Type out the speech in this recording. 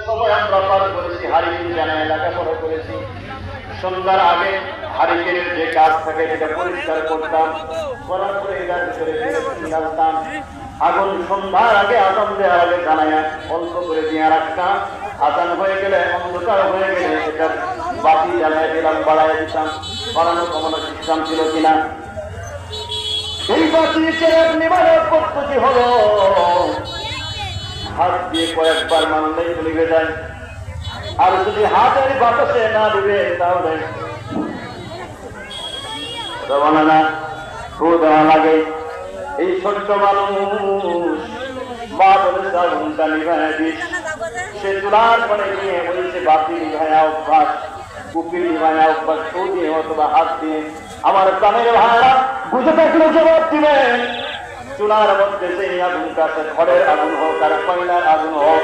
সময় আমরা পার করেছি, হারিকেন জানায় লেখাপড়া করেছি। সন্ধ্যার আগে হারিকেনের যে কাজ থাকে সেটা পরিষ্কার করতাম, করার পরে এটার ভিতরে ঢালতাম। আগুন সন্ধ্যার আগে আগুন দেওয়ার আগে জানাইয়া অল্প করে দিয়ে রাখতাম। আজান হয়ে গেলে, অন্ধকার হয়ে গেলে এটা বাতি জ্বালায় দিলাম, বাড়াই দিতাম। বাড়ানো কমানো সিস্টেম ছিল কিনা? এই বাতি চেরাগ নিবারক পদ্ধতি হলো হাত দিয়ে কয়েকবার মানলেই নিভে যায়। আর যদি হাতের বাতাসে না দিবে তাহলে রবানা না ফু দেওয়া লাগে। এই ছোট্ট মানুষ মা বলে আগুনটা নিভায় দিস, সে চুলার পরে নিয়ে বলছে বাতি নিভায়া অভ্যাস, কুপি নিভায়া অভ্যাস, ফু দিয়ে অথবা হাত দিয়ে। আমার প্রাণের ভাইরা বুঝে থাকলে জবাব দিবেন। চুলার মধ্যে সেই আগুনটা, ঘরের আগুন হোক আর কয়লার আগুন হোক,